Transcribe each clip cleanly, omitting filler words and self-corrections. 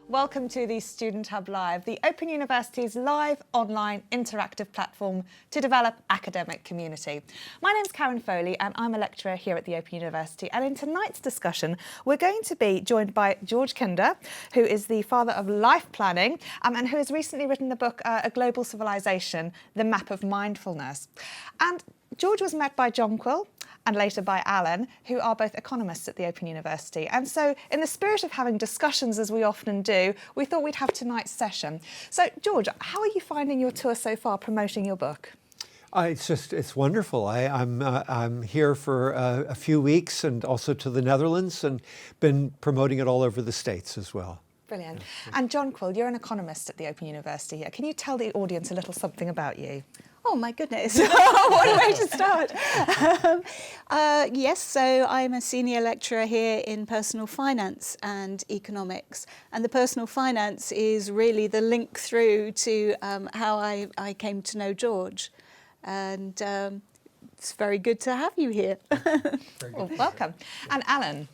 Welcome to the Student Hub Live, the Open University's live, online, interactive platform to develop academic community. My name's Karen Foley and I'm a lecturer here at the Open University, and in tonight's discussion we're going to be joined by George Kinder, who is the father of life planning and who has recently written the book A Golden Civilisation, The Map of Mindfulness. And George was met by Jonquil and later by Alan, who are both economists at the Open University. And so, in the spirit of having discussions, as we often do, we thought we'd have tonight's session. So, George, how are you finding your tour so far, promoting your book? It's wonderful. I'm here for a few weeks and also to the Netherlands, and been promoting it all over the States as well. Brilliant. Yeah. And Jonquil, you're an economist at the Open University here. Can you tell the audience a little something about you? Oh my goodness, what a way to start. Yes, so I'm a senior lecturer here in personal finance and economics. And the personal finance is really the link through to how I came to know George. And it's very good to have you here. Well, welcome. And Alan?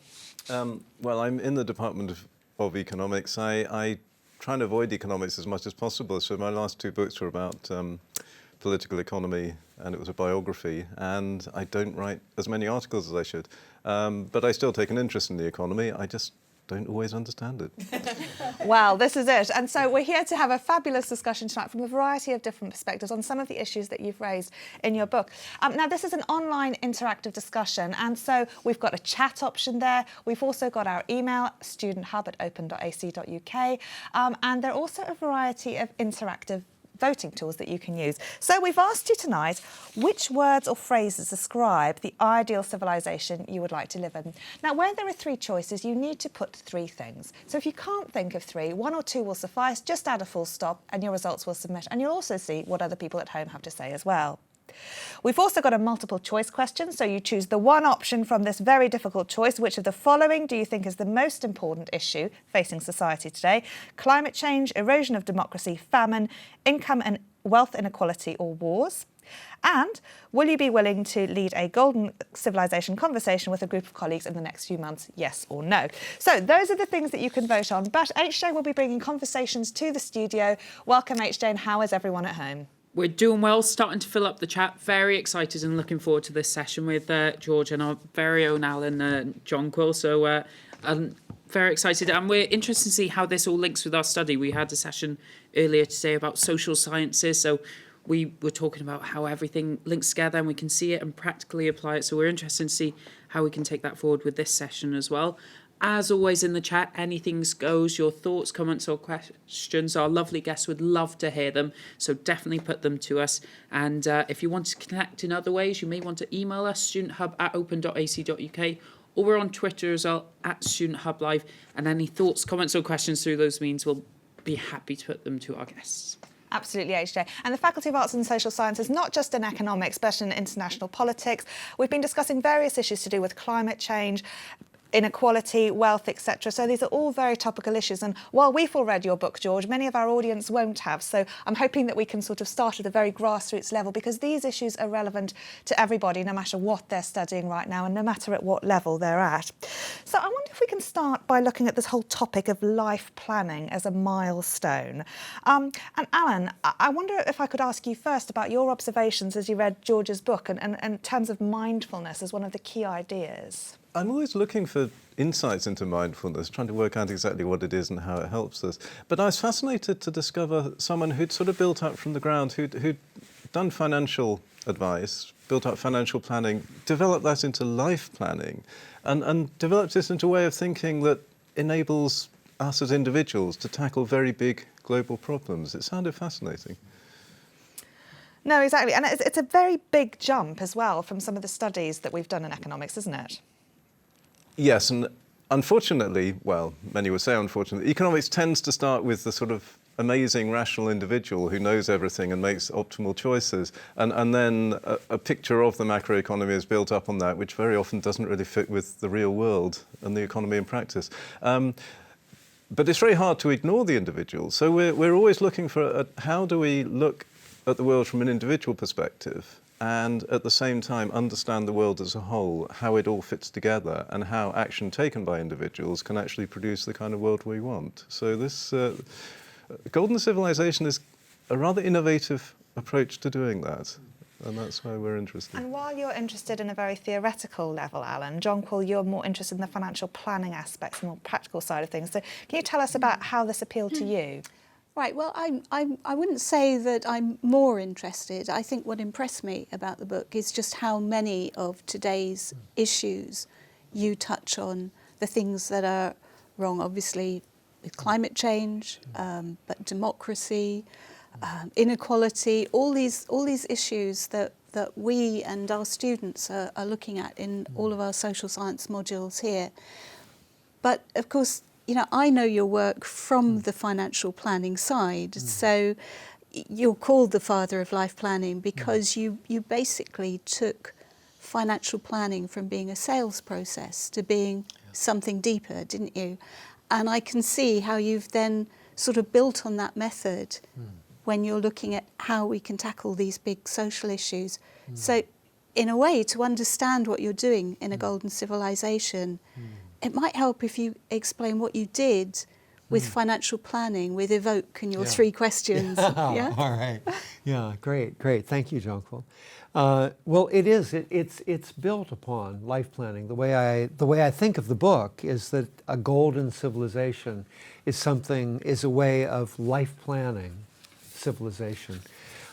Well, I'm in the Department of Economics. I try and avoid economics as much as possible. So my last two books were about political economy, and it was a biography, and I don't write as many articles as I should. But I still take an interest in the economy. I just don't always understand it. Well, this is it. And so we're here to have a fabulous discussion tonight from a variety of different perspectives on some of the issues that you've raised in your book. Now, this is an online interactive discussion, and so we've got a chat option there. We've also got our email, studenthub@open.ac.uk, and there are also a variety of interactive voting tools that you can use. So we've asked you tonight which words or phrases describe the ideal civilization you would like to live in. Now, where there are three choices, you need to put three things. So if you can't think of three, one or two will suffice. Just add a full stop and your results will submit, and you'll also see what other people at home have to say as well. We've also got a multiple choice question, so you choose the one option from this very difficult choice. Which of the following do you think is the most important issue facing society today? Climate change, erosion of democracy, famine, income and wealth inequality, or wars? And will you be willing to lead a golden civilization conversation with a group of colleagues in the next few months, yes or no? So those are the things that you can vote on, but HJ will be bringing conversations to the studio. Welcome, HJ, and how is everyone at home? We're doing well, starting to fill up the chat. Very excited and looking forward to this session with George and our very own Alan Jonquil. So I'm very excited, and we're interested to see how this all links with our study. We had a session earlier today about social sciences, so we were talking about how everything links together and we can see it and practically apply it. So we're interested to see how we can take that forward with this session as well. As always in the chat, anything goes, your thoughts, comments or questions. Our lovely guests would love to hear them, so definitely put them to us. And if you want to connect in other ways, you may want to email us, studenthub@open.ac.uk, or we're on Twitter as well, @StudentHubLive. And any thoughts, comments or questions through those means, we'll be happy to put them to our guests. Absolutely, HJ. And the Faculty of Arts and Social Sciences, not just in economics, but in international politics. We've been discussing various issues to do with climate change, inequality, wealth, etc. So these are all very topical issues. And while we've all read your book, George, many of our audience won't have. So I'm hoping that we can sort of start at a very grassroots level, because these issues are relevant to everybody, no matter what they're studying right now and no matter at what level they're at. So I wonder if we can start by looking at this whole topic of life planning as a milestone. And Alan, I wonder if I could ask you first about your observations as you read George's book and in terms of mindfulness as one of the key ideas. I'm always looking for insights into mindfulness, trying to work out exactly what it is and how it helps us. But I was fascinated to discover someone who'd sort of built up from the ground, who'd done financial advice, built up financial planning, developed that into life planning, and developed this into a way of thinking that enables us as individuals to tackle very big global problems. It sounded fascinating. No, exactly. And it's a very big jump as well from some of the studies that we've done in economics, isn't it? Yes, and unfortunately, well, many would say unfortunately, economics tends to start with the sort of amazing rational individual who knows everything and makes optimal choices. And then a picture of the macroeconomy is built up on that, which very often doesn't really fit with the real world and the economy in practice. But it's very hard to ignore the individual. So we're always looking for how do we look at the world from an individual perspective and at the same time understand the world as a whole, how it all fits together, and how action taken by individuals can actually produce the kind of world we want. So this Golden Civilization is a rather innovative approach to doing that, and that's why we're interested. And while you're interested in a very theoretical level, Alan, Jonquil, you're more interested in the financial planning aspects, the more practical side of things. So can you tell us about how this appealed to you? Right, well, I wouldn't say that I'm more interested. I think what impressed me about the book is just how many of today's issues you touch on, the things that are wrong, obviously, with climate change, but democracy, inequality, all these issues that we and our students are looking at in all of our social science modules here. But, of course, you know, I know your work from the financial planning side. So you're called the father of life planning because you basically took financial planning from being a sales process to being something deeper, didn't you? And I can see how you've then sort of built on that method when you're looking at how we can tackle these big social issues. So in a way, to understand what you're doing in A Golden Civilization, it might help if you explain what you did with financial planning, with Evoke and your 3 questions. Yeah? All right. Yeah, great. Thank you, Jonquil. Well, it's built upon life planning. The way I think of the book is that A Golden Civilization is a way of life planning civilization.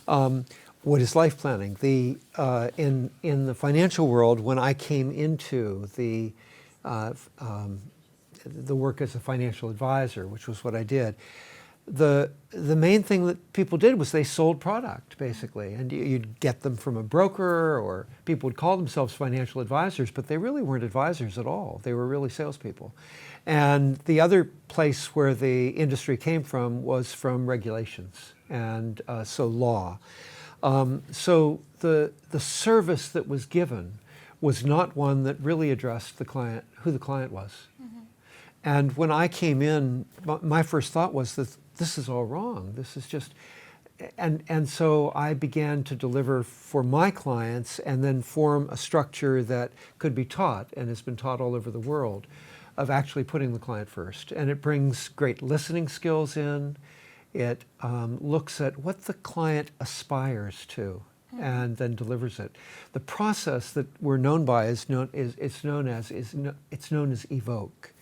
What is life planning? In the financial world, when I came into the work as a financial advisor, which was what I did, the main thing that people did was they sold product, basically. And you'd get them from a broker, or people would call themselves financial advisors, but they really weren't advisors at all. They were really salespeople. And the other place where the industry came from was from regulations, and so law. So the service that was given was not one that really addressed the client, who the client was. And when I came in, my first thought was that this is all wrong. This is just, and so I began to deliver for my clients and then form a structure that could be taught and has been taught all over the world of actually putting the client first. And it brings great listening skills in. It looks at what the client aspires to and then delivers it. The process that we're known by is known as Evoke.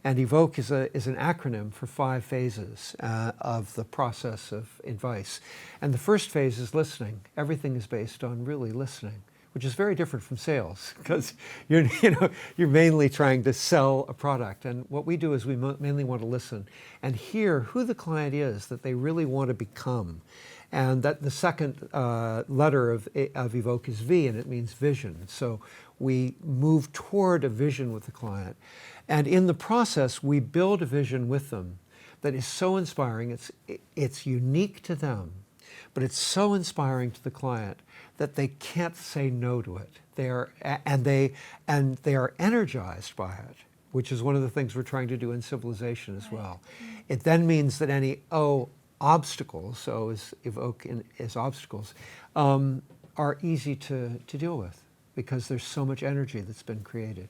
And Evoke is an acronym for 5 phases of the process of advice. And the first phase is listening. Everything is based on really listening, which is very different from sales, because you're mainly trying to sell a product. And what we do is we mainly want to listen and hear who the client is that they really want to become. And that the second letter of Evoke is V, and it means vision. So we move toward a vision with the client. And in the process, we build a vision with them that is so inspiring. It's unique to them, but it's so inspiring to the client that they can't say no to it. They are energized by it, which is one of the things we're trying to do in civilization as well. It then means that any obstacles, so is Evoke as obstacles, are easy to deal with because there's so much energy that's been created.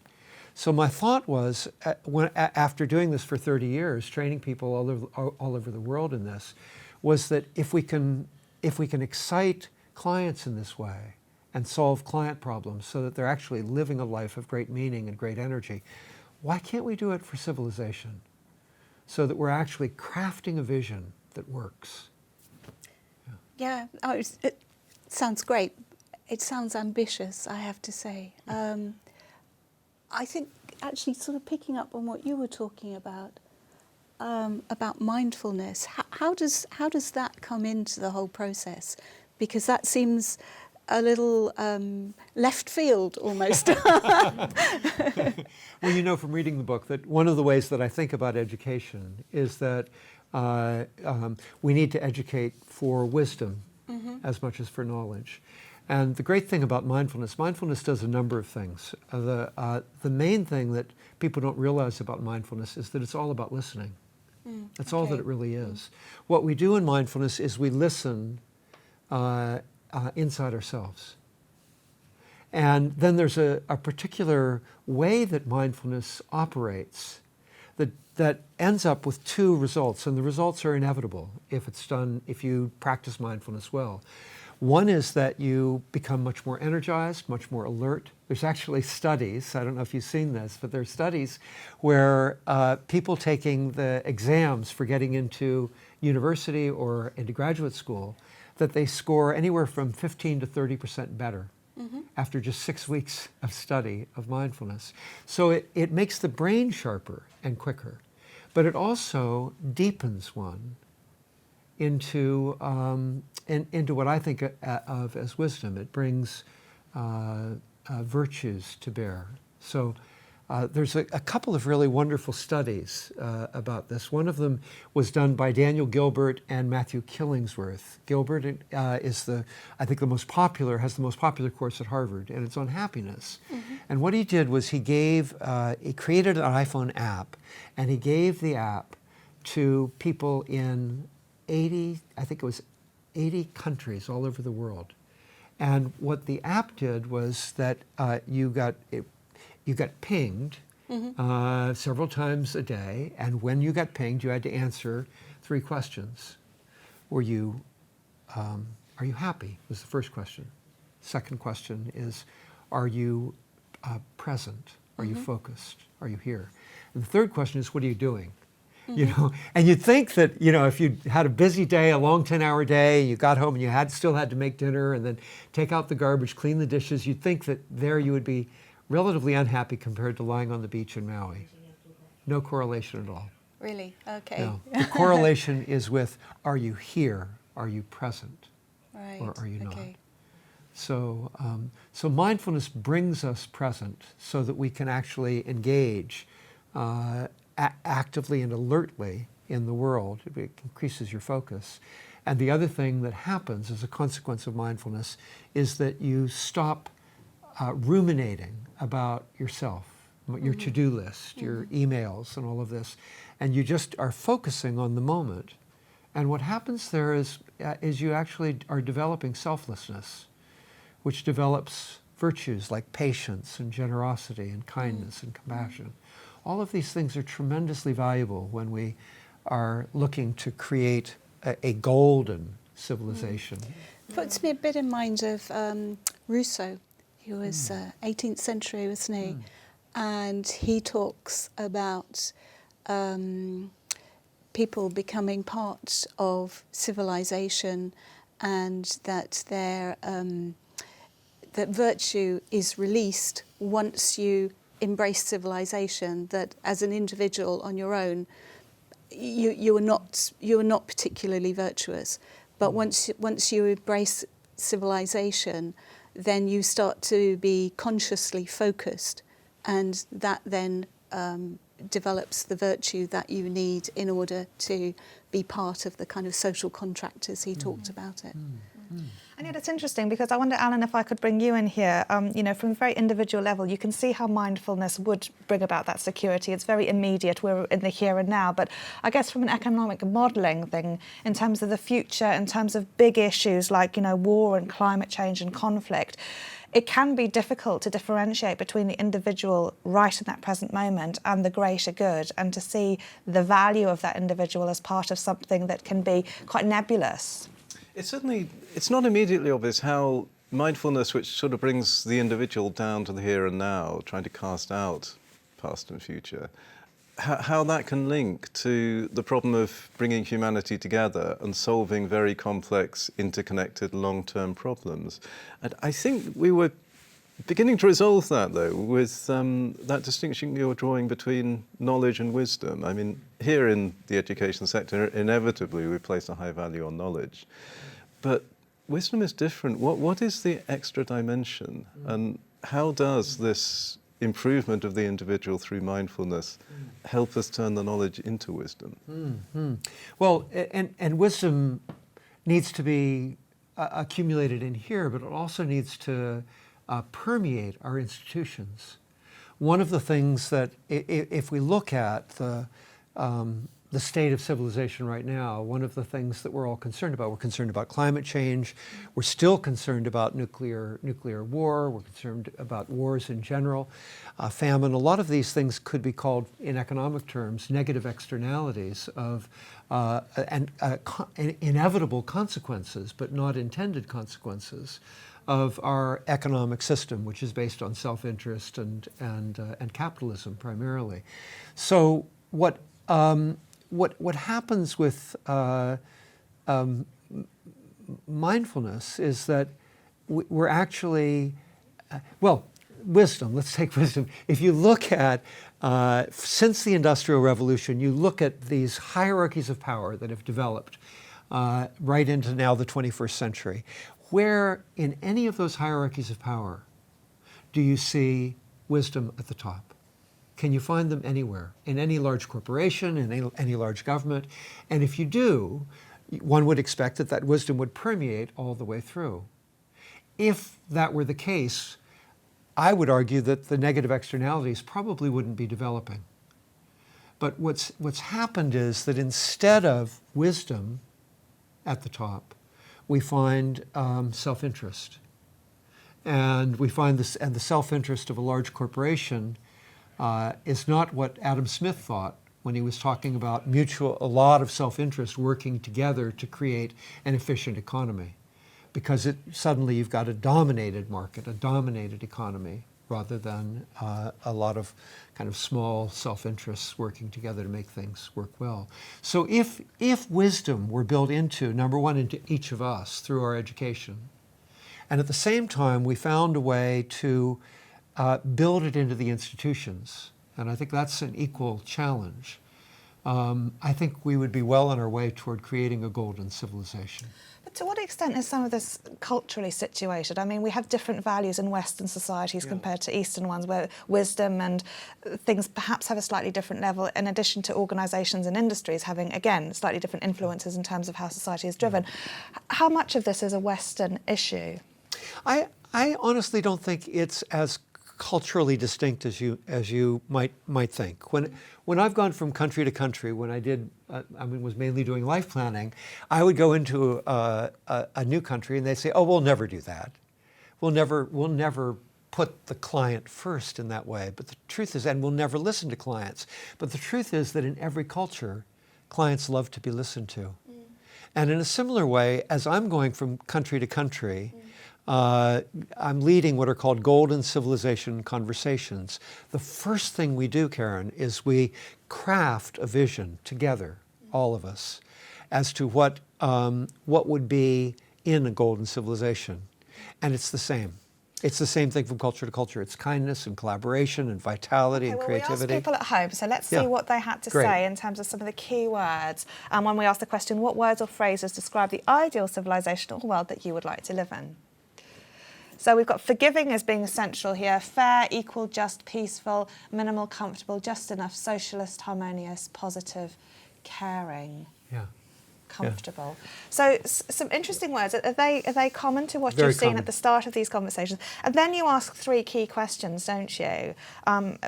So my thought was, after doing this for 30 years, training people all over the world in this, was that if we can excite clients in this way and solve client problems so that they're actually living a life of great meaning and great energy, why can't we do it for civilization? So that we're actually crafting a vision that works. Yeah, it sounds great. It sounds ambitious, I have to say. I think actually sort of picking up on what you were talking about mindfulness, how does that come into the whole process? Because that seems a little left field almost. Well, you know from reading the book that one of the ways that I think about education is that we need to educate for wisdom as much as for knowledge. And the great thing about mindfulness does a number of things. The main thing that people don't realize about mindfulness is that it's all about listening. That's all that it really is. What we do in mindfulness is we listen inside ourselves. And then there's a particular way that mindfulness operates that ends up with two results, and the results are inevitable if you practice mindfulness well. One is that you become much more energized, much more alert. There's actually studies, I don't know if you've seen this, but there's studies where people taking the exams for getting into university or into graduate school, that they score anywhere from 15 to 30% better after just 6 weeks of study of mindfulness. So it makes the brain sharper and quicker, but it also deepens one into what I think of as wisdom. It brings virtues to bear. So there's a couple of really wonderful studies about this. One of them was done by Daniel Gilbert and Matthew Killingsworth. Gilbert has the most popular course at Harvard, and it's on happiness. And what he did was he created an iPhone app, and he gave the app to people in 80 countries all over the world. And what the app did was that you got pinged several times a day, and when you got pinged, you had to answer 3 questions. Are you happy? Was the first question. Second question is, are you present? Are you focused? Are you here? And the third question is, what are you doing? You know, and you'd think that, you know, if you had a busy day, a long 10-hour day, you got home and you still had to make dinner and then take out the garbage, clean the dishes, you'd think that there you would be relatively unhappy compared to lying on the beach in Maui. No correlation at all. Really? Okay. No. The correlation is with, are you here? Are you present? Right. Or are you not? Okay. So, so mindfulness brings us present so that we can actually engage actively and alertly in the world. It increases your focus. And the other thing that happens as a consequence of mindfulness is that you stop ruminating about yourself, your to-do list, your emails and all of this, and you just are focusing on the moment. And what happens there is you actually are developing selflessness, which develops virtues like patience and generosity and kindness and compassion. All of these things are tremendously valuable when we are looking to create a golden civilization. Puts me a bit in mind of Rousseau. He was 18th century, wasn't he? And he talks about people becoming part of civilization, and that that virtue is released once you embrace civilization. That as an individual on your own, you are not particularly virtuous, but once you embrace civilization, then you start to be consciously focused, and that then develops the virtue that you need in order to be part of the kind of social contract as he talked about it. And yet it's interesting because I wonder, Alan, if I could bring you in here. You know, from a very individual level, you can see how mindfulness would bring about that security. It's very immediate. We're in the here and now. But I guess from an economic modelling thing, in terms of the future, in terms of big issues like, you know, war and climate change and conflict, it can be difficult to differentiate between the individual right in that present moment and the greater good, and to see the value of that individual as part of something that can be quite nebulous. It's not immediately obvious how mindfulness, which sort of brings the individual down to the here and now, trying to cast out past and future, how that can link to the problem of bringing humanity together and solving very complex, interconnected, long-term problems. And I think we were beginning to resolve that, though, with that distinction you're drawing between knowledge and wisdom. I mean, here in the education sector, inevitably we place a high value on knowledge. But wisdom is different. What is the extra dimension? And how does this improvement of the individual through mindfulness help us turn the knowledge into wisdom? Well, and wisdom needs to be accumulated in here, but it also needs to permeate our institutions. One of the things that, if we look at the the state of civilization right now, one of the things that we're all concerned about, we're concerned about climate change, we're still concerned about nuclear war, we're concerned about wars in general, famine. A lot of these things could be called, in economic terms, negative externalities of inevitable consequences, but not intended consequences of our economic system, which is based on self-interest and capitalism primarily. So what happens with mindfulness is that we're actually, wisdom, let's take wisdom. If you look at, since the Industrial Revolution, you look at these hierarchies of power that have developed right into now the 21st century. Where in any of those hierarchies of power do you see wisdom at the top? Can you find them anywhere? In any large corporation, in any large government? And if you do, one would expect that that wisdom would permeate all the way through. If that were the case, I would argue that the negative externalities probably wouldn't be developing. But what's happened is that instead of wisdom at the top, we find self-interest. And we find this, and the self-interest of a large corporation is not what Adam Smith thought when he was talking about a lot of self-interest working together to create an efficient economy. Because suddenly you've got a dominated market, a dominated economy, rather than a lot of kind of small self-interests working together to make things work well. So if wisdom were built into, number one, into each of us through our education, and at the same time we found a way to build it into the institutions, and I think that's an equal challenge, I think we would be well on our way toward creating a golden civilization. But to what extent is some of this culturally situated? I mean, we have different values in Western societies compared to Eastern ones, where wisdom and things perhaps have a slightly different level, in addition to organisations and industries having, again, slightly different influences in terms of how society is driven. How much of this is a Western issue? I honestly don't think it's as culturally distinct as you might think. When I've gone from country to country, when I did, was mainly doing life planning, I would go into a new country and they'd say, "Oh, we'll never do that. We'll never put the client first in that way." But the truth is, and we'll never listen to clients. But the truth is that in every culture, clients love to be listened to. And in a similar way, as I'm going from country to country, I'm leading what are called Golden Civilization conversations. The first thing we do, Karen, is we craft a vision together, all of us, as to what would be in a golden civilization. And it's the same. It's the same thing from culture to culture. It's kindness and collaboration and vitality and creativity. We asked people at home, so let's see what they had to say in terms of some of the key words. And when we asked the question, what words or phrases describe the ideal civilization or world that you would like to live in? So we've got forgiving as being essential here, fair, equal, just, peaceful, minimal, comfortable, just enough, socialist, harmonious, positive, caring. Yeah. Comfortable. Yeah. So some interesting words. Are they common to what Very you've seen common at the start of these conversations? And then you ask three key questions, don't you?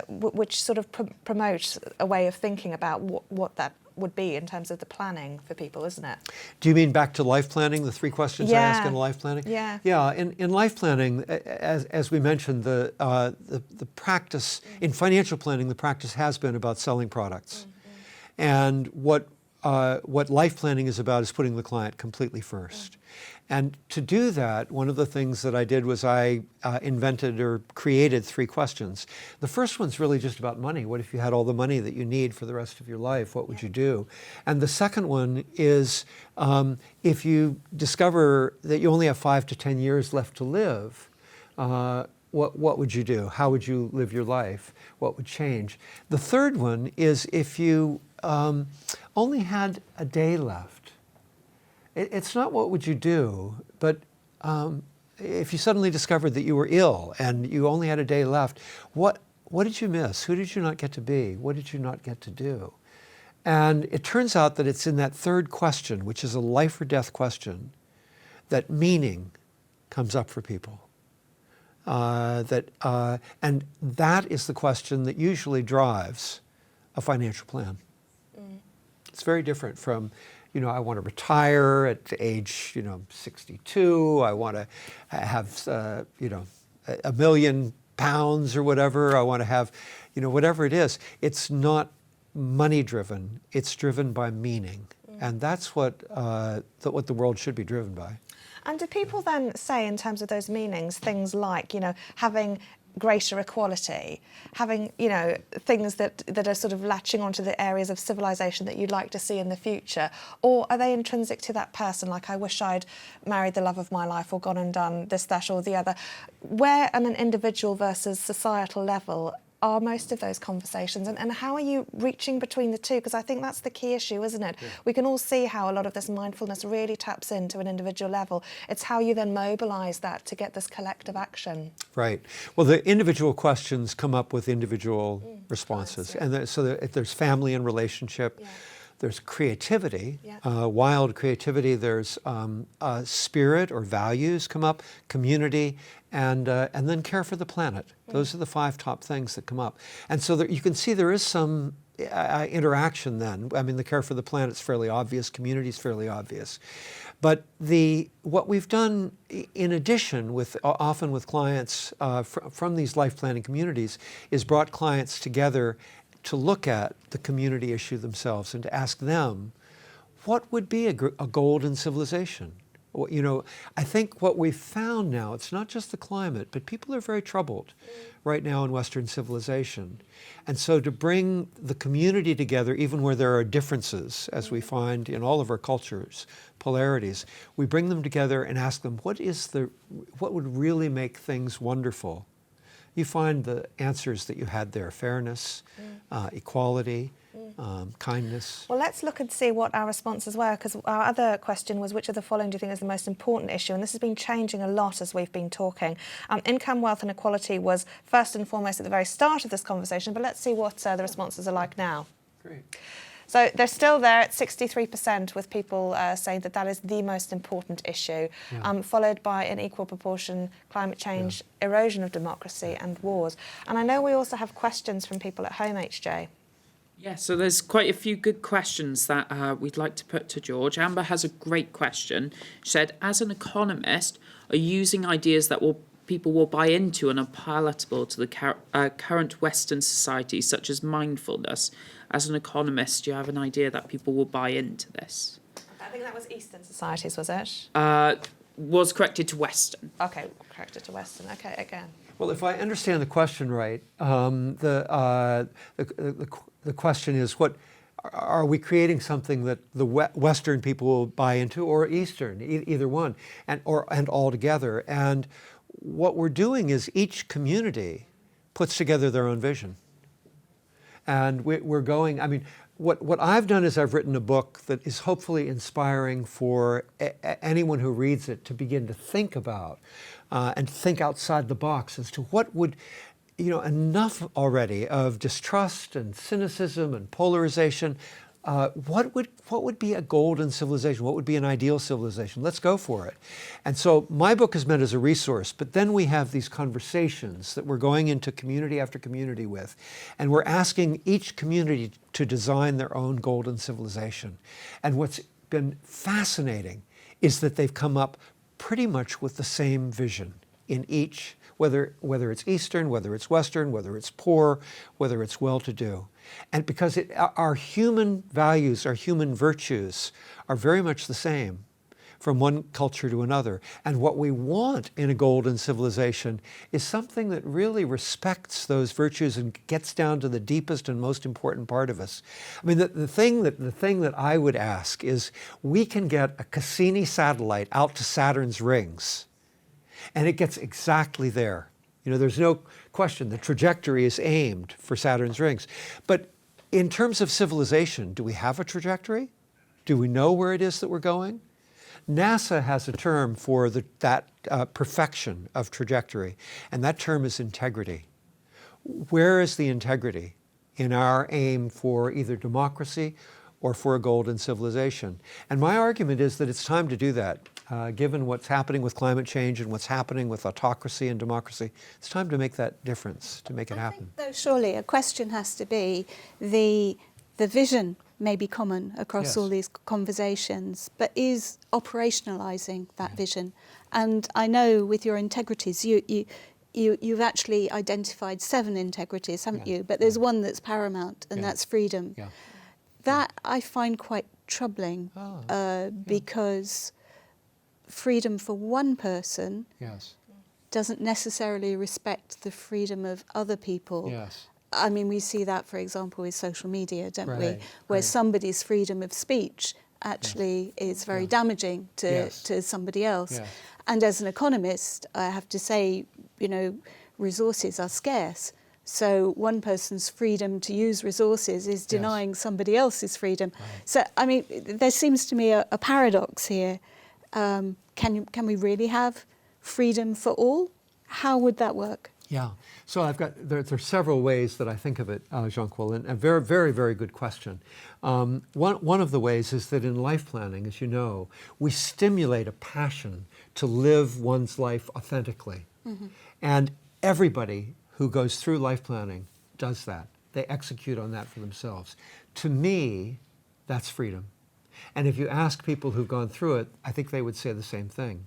Which sort of promote a way of thinking about what that would be in terms of the planning for people, isn't it? Do you mean back to life planning, the three questions I ask in life planning? Yeah. Yeah, in life planning, as we mentioned, the practice, in financial planning, the practice has been about selling products. And what life planning is about is putting the client completely first. And to do that, one of the things that I did was I invented or created three questions. The first one's really just about money. What if you had all the money that you need for the rest of your life? What would you do? And the second one is, if you discover that you only have 5 to 10 years left to live, what would you do? How would you live your life? What would change? The third one is if you only had a day left. It's not what would you do, but if you suddenly discovered that you were ill and you only had a day left, what did you miss? Who did you not get to be? What did you not get to do? And it turns out that it's in that third question, which is a life or death question, that meaning comes up for people. And that is the question that usually drives a financial plan. It's very different from, I want to retire at age, 62. I want to have, £1 million or whatever. I want to have, whatever it is. It's not money driven. It's driven by meaning. And that's what the world should be driven by. And do people then say, in terms of those meanings, things like, having greater equality, having, things that are sort of latching onto the areas of civilization that you'd like to see in the future? Or are they intrinsic to that person, like, I wish I'd married the love of my life or gone and done this, that or the other? Where, on an individual versus societal level, are most of those conversations, and how are you reaching between the two? Because I think that's the key issue, isn't it? Yeah. We can all see how a lot of this mindfulness really taps into an individual level. It's how you then mobilise that to get this collective action. Right. Well, the individual questions come up with individual responses. Yeah. And so there's family and relationship. Yeah. There's creativity, wild creativity. There's spirit or values come up, community, and then care for the planet. Those are the 5 top things that come up. And so you can see there is some interaction then. I mean, the care for the planet is fairly obvious, community is fairly obvious. But what we've done in addition, often with clients from these life planning communities, is brought clients together to look at the community issue themselves and to ask them, what would be a golden civilization? I think what we've found now, it's not just the climate, but people are very troubled right now in Western civilization. And so to bring the community together, even where there are differences, as we find in all of our cultures, polarities, we bring them together and ask them, what would really make things wonderful? You find the answers that you had there: fairness, equality, kindness. Well, let's look and see what our responses were, because our other question was, which of the following do you think is the most important issue? And this has been changing a lot as we've been talking. Income, wealth and equality was first and foremost at the very start of this conversation, but let's see what the responses are like now. Great. So they're still there at 63%, with people saying that is the most important issue, followed by, in equal proportion, climate change, erosion of democracy and wars. And I know we also have questions from people at home, HJ. Yeah, so there's quite a few good questions that we'd like to put to George. Amber has a great question. She said, as an economist, are you using ideas that people will buy into and are palatable to the current Western society, such as mindfulness? As an economist, do you have an idea that people will buy into this? I think that was Eastern societies, was it? Was corrected to Western. Okay, corrected to Western. Okay, again. Well, if I understand the question right, the question is, what are we creating something that the Western people will buy into, or Eastern, either one, and all together? And what we're doing is each community puts together their own vision. And we're going, I mean, what I've done is I've written a book that is hopefully inspiring for anyone who reads it to begin to think about and think outside the box as to what would, enough already of distrust and cynicism and polarization. What would be a golden civilization? What would be an ideal civilization? Let's go for it. And so my book is meant as a resource, but then we have these conversations that we're going into community after community with, and we're asking each community to design their own golden civilization. And what's been fascinating is that they've come up pretty much with the same vision in each, whether it's Eastern, whether it's Western, whether it's poor, whether it's well-to-do. And because our human values, our human virtues are very much the same from one culture to another. And what we want in a golden civilization is something that really respects those virtues and gets down to the deepest and most important part of us. I mean, the thing that I would ask is, we can get a Cassini satellite out to Saturn's rings, and it gets exactly there. There's no question the trajectory is aimed for Saturn's rings. But in terms of civilization, do we have a trajectory? Do we know where it is that we're going? NASA has a term for that perfection of trajectory, and that term is integrity. Where is the integrity in our aim for either democracy or for a golden civilization? And my argument is that it's time to do that. Given what's happening with climate change and what's happening with autocracy and democracy, it's time to make that difference, to make it happen. I think, though, surely a question has to be the vision. may be common across Yes. all these conversations, but is operationalising that vision. And I know with your integrities, you've actually identified 7 integrities, haven't you? But there's one that's paramount, and that's freedom. Yeah. That I find quite troubling because freedom for one person Yes. doesn't necessarily respect the freedom of other people. Yes. I mean, we see that, for example, with social media, don't we? Right, Where right. somebody's freedom of speech actually is very damaging to, Yes. to somebody else. Yes. And as an economist, I have to say, you know, resources are scarce. So one person's freedom to use resources is denying somebody else's freedom. Right. So, I mean, there seems to me a paradox here. Can we really have freedom for all? How would that work? Yeah. So there are several ways that I think of it, Jonquil, and a very, very, very good question. One of the ways is that in life planning, as you know, we stimulate a passion to live one's life authentically. And everybody who goes through life planning does that. They execute on that for themselves. To me, that's freedom. And if you ask people who've gone through it, I think they would say the same thing.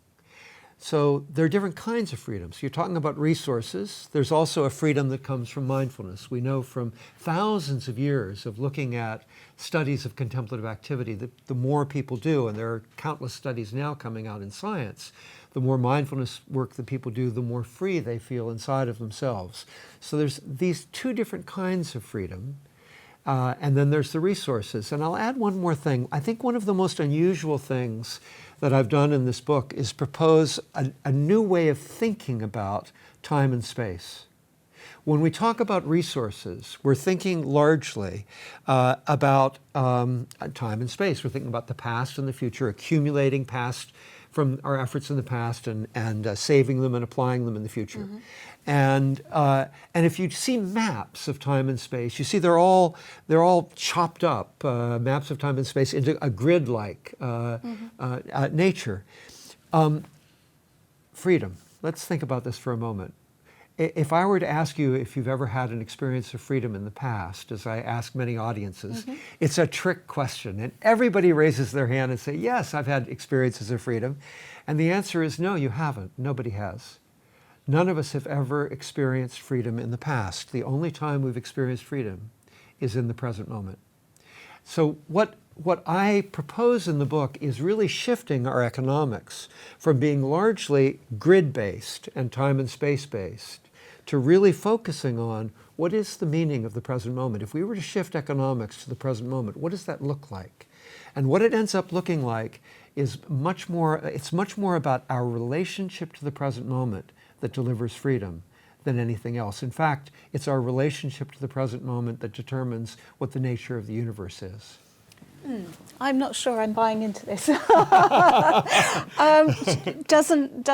So there are different kinds of freedoms. You're talking about resources. There's also a freedom that comes from mindfulness. We know from thousands of years of looking at studies of contemplative activity that the more people do, and there are countless studies now coming out in science, the more mindfulness work that people do, the more free they feel inside of themselves. So there's these 2 different kinds of freedom. And then there's the resources. And I'll add one more thing. I think one of the most unusual things that I've done in this book is propose a new way of thinking about time and space. When we talk about resources, we're thinking largely about time and space. We're thinking about the past and the future, accumulating past from our efforts in the past and saving them and applying them in the future. And if you see maps of time and space, you see they're all chopped up, maps of time and space into a grid-like nature. Freedom. Let's think about this for a moment. If I were to ask you if you've ever had an experience of freedom in the past, as I ask many audiences, it's a trick question. And everybody raises their hand and say, yes, I've had experiences of freedom. And the answer is no, you haven't. Nobody has. None of us have ever experienced freedom in the past. The only time we've experienced freedom is in the present moment. So what I propose in the book is really shifting our economics from being largely grid-based and time and space-based to really focusing on what is the meaning of the present moment. If we were to shift economics to the present moment, what does that look like? And what it ends up looking like is much more about our relationship to the present moment that delivers freedom than anything else. In fact, it's our relationship to the present moment that determines what the nature of the universe is. I'm not sure I'm buying into this. Doesn't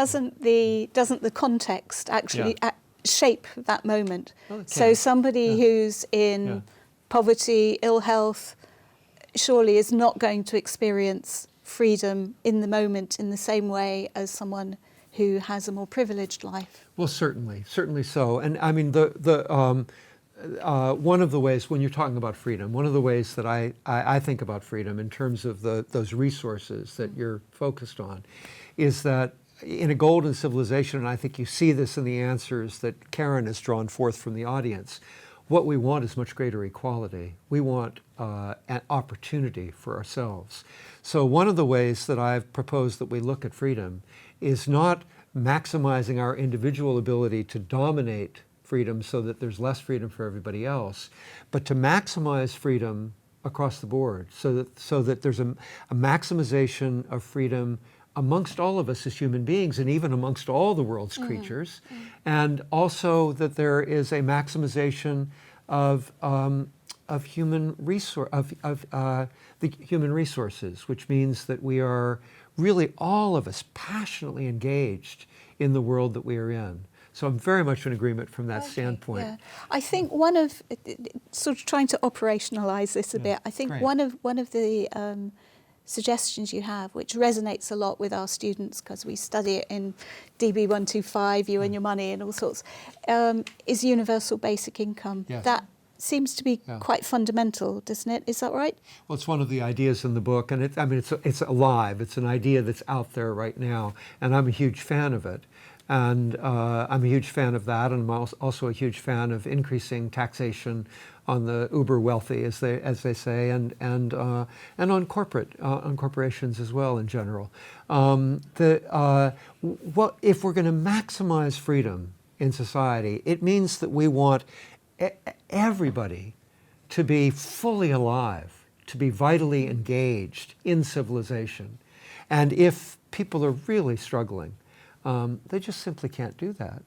the context actually shape that moment? Well, it So can. somebody who's in poverty, ill health, surely is not going to experience freedom in the moment in the same way as someone who has a more privileged life. Well, certainly so. And I mean, one of the ways, when you're talking about freedom, one of the ways that I think about freedom in terms of those resources that you're focused on is that in A Golden Civilisation, and I think you see this in the answers that Karen has drawn forth from the audience, what we want is much greater equality. We want an opportunity for ourselves. So one of the ways that I've proposed that we look at freedom is not maximizing our individual ability to dominate freedom so that there's less freedom for everybody else, but to maximize freedom across the board so that there's a maximization of freedom amongst all of us as human beings and even amongst all the world's creatures, and also that there is a maximization of human the human resources, which means that we are really all of us passionately engaged in the world that we are in. So I'm very much in agreement from that standpoint. Yeah. I think one of sort of trying to operationalize this a bit. I think Great. one of the suggestions you have, which resonates a lot with our students because we study it in DB 125, You and Your Money, and all sorts, is universal basic income. Yes. seems to be quite fundamental, doesn't it? Is that right? Well, it's one of the ideas in the book, and it's alive. It's an idea that's out there right now, and I'm a huge fan of it. And I'm a huge fan of that, and I'm also a huge fan of increasing taxation on the uber wealthy, as they say, and on corporations as well in general. If we're going to maximize freedom in society, it means that we want everybody to be fully alive, to be vitally engaged in civilization. And if people are really struggling, they just simply can't do that.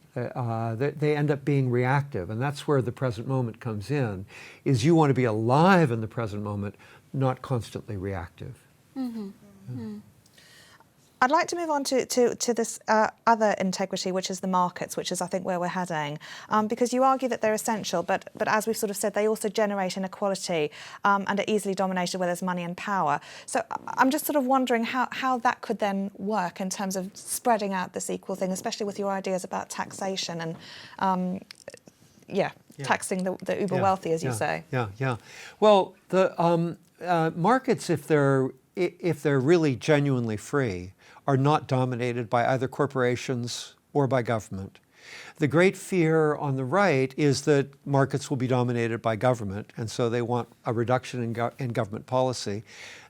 They end up being reactive, and that's where the present moment comes in, is you want to be alive in the present moment, not constantly reactive. Mm-hmm. Mm. I'd like to move on to this other integrity, which is the markets, which is, I think, where we're heading, because you argue that they're essential, but as we've sort of said, they also generate inequality and are easily dominated where there's money and power. So I'm just sort of wondering how that could then work in terms of spreading out this equal thing, especially with your ideas about taxation and, taxing the uber wealthy, as you say. Yeah. Well, the markets, if they're really genuinely free, are not dominated by either corporations or by government. The great fear on the right is that markets will be dominated by government, and so they want a reduction in government policy,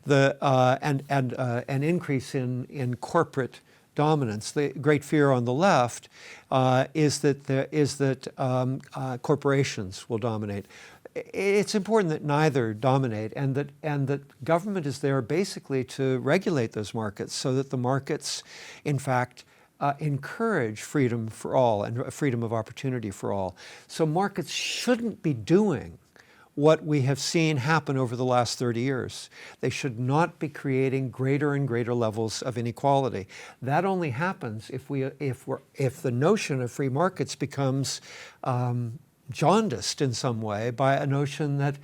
and an increase in corporate dominance. The great fear on the left is that corporations will dominate. It's important that neither dominate, and that government is there basically to regulate those markets, so that the markets, in fact, encourage freedom for all and freedom of opportunity for all. So markets shouldn't be doing what we have seen happen over the last 30 years. They should not be creating greater and greater levels of inequality. That only happens if the notion of free markets becomes jaundiced in some way by a notion that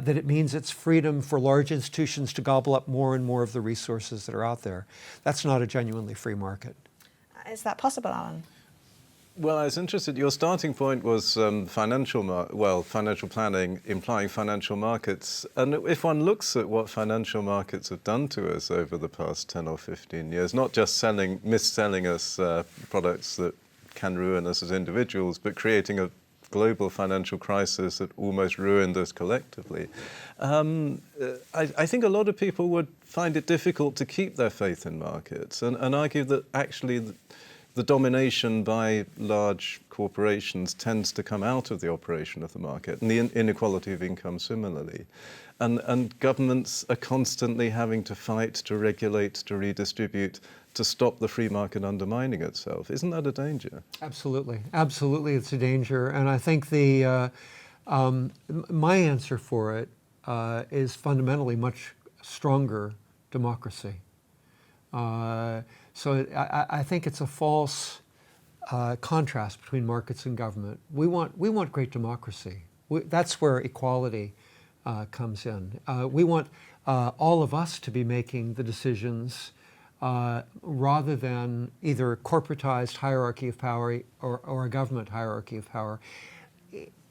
it means it's freedom for large institutions to gobble up more and more of the resources that are out there. That's not a genuinely free market. Is that possible, Alan? Well, I was interested. Your starting point was financial planning implying financial markets. And if one looks at what financial markets have done to us over the past 10 or 15 years, not just mis-selling us products that can ruin us as individuals, but creating a global financial crisis that almost ruined us collectively. I think a lot of people would find it difficult to keep their faith in markets and argue that actually the domination by large corporations tends to come out of the operation of the market, and the inequality of income similarly. And governments are constantly having to fight, to regulate, to redistribute, to stop the free market undermining itself. Isn't that a danger? Absolutely. Absolutely, it's a danger. And I think my answer for it is fundamentally much stronger democracy. So I think it's a false contrast between markets and government. We want great democracy. That's where equality comes in. We want all of us to be making the decisions rather than either a corporatized hierarchy of power or a government hierarchy of power.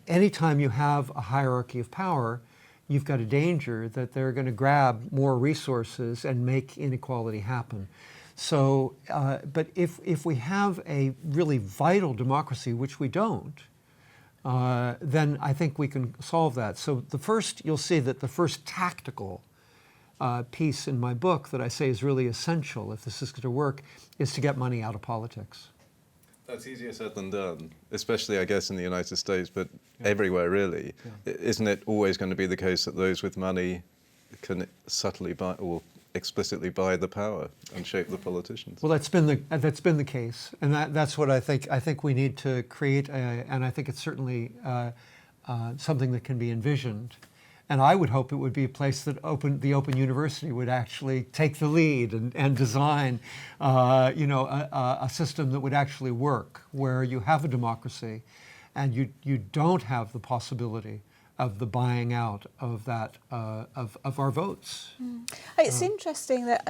Anytime you have a hierarchy of power, you've got a danger that they're going to grab more resources and make inequality happen. So, but if we have a really vital democracy, which we don't, then I think we can solve that. So you'll see that the first tactical piece in my book that I say is really essential if this is going to work is to get money out of politics. That's easier said than done, especially, I guess, in the United States, but everywhere, really. Yeah. Isn't it always going to be the case that those with money can subtly buy or explicitly buy the power and shape the politicians? Well, that's been the case, and that's what I think. I think we need to create, and I think it's certainly something that can be envisioned. And I would hope it would be a place that the Open University would actually take the lead and design, a system that would actually work, where you have a democracy, and you don't have the possibility of the buying out of that of our votes. It's interesting that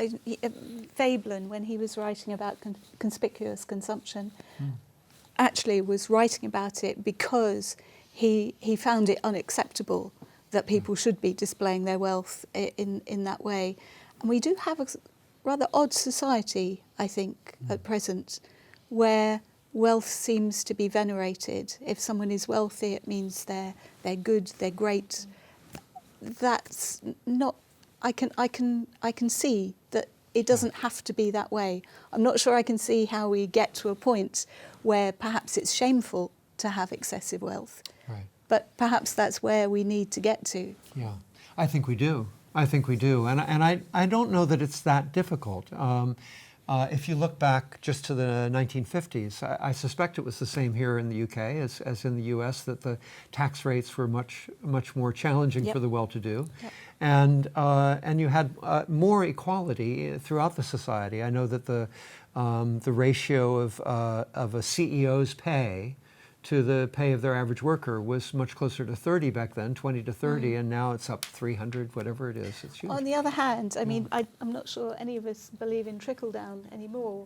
Veblen, when he was writing about conspicuous consumption, actually was writing about it because he found it unacceptable that people should be displaying their wealth in that way. And we do have a rather odd society, I think, at present, where wealth seems to be venerated. If someone is wealthy, it means they're good, they're great. That's not. I can see that it doesn't have to be that way. I'm not sure I can see how we get to a point where perhaps it's shameful to have excessive wealth. Right. But perhaps that's where we need to get to. Yeah, I think we do. I think we do. And I don't know that it's that difficult. If you look back just to the 1950s, I suspect it was the same here in the UK as in the US, that the tax rates were much more challenging for the well-to-do. Yep. And you had more equality throughout the society. I know that the ratio of a CEO's pay to the pay of their average worker was much closer to 30 back then, 20 to 30, and now it's up 300, whatever it is. It's huge. On the other hand, I mean, I'm not sure any of us believe in trickle-down anymore,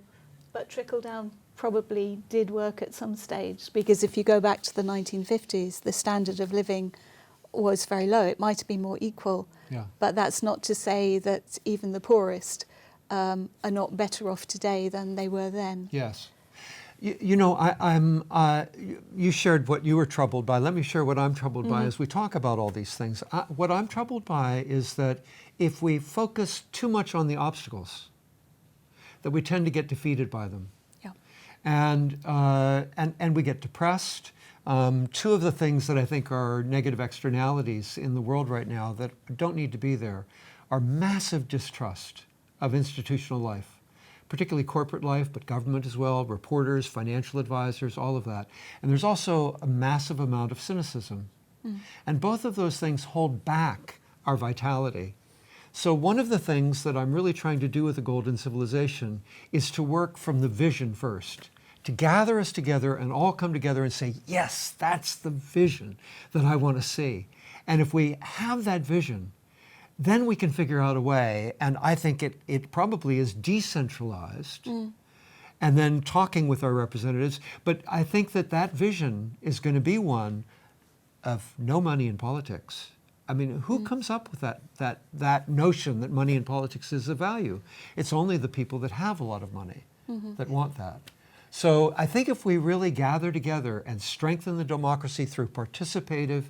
but trickle-down probably did work at some stage, because if you go back to the 1950s, the standard of living was very low. It might have been more equal, but that's not to say that even the poorest are not better off today than they were then. Yes. You know, you shared what you were troubled by. Let me share what I'm troubled by as we talk about all these things. What I'm troubled by is that if we focus too much on the obstacles, that we tend to get defeated by them. Yeah. And we get depressed. Two of the things that I think are negative externalities in the world right now that don't need to be there are massive distrust of institutional life, particularly corporate life, but government as well, reporters, financial advisors, all of that. And there's also a massive amount of cynicism. And both of those things hold back our vitality. So one of the things that I'm really trying to do with the Golden Civilization is to work from the vision first, to gather us together and all come together and say, yes, that's the vision that I want to see. And if we have that vision, then we can figure out a way, and I think it probably is decentralized, and then talking with our representatives. But I think that vision is going to be one of no money in politics. I mean, who comes up with that notion that money in politics is of value? It's only the people that have a lot of money that want that. So I think if we really gather together and strengthen the democracy through participative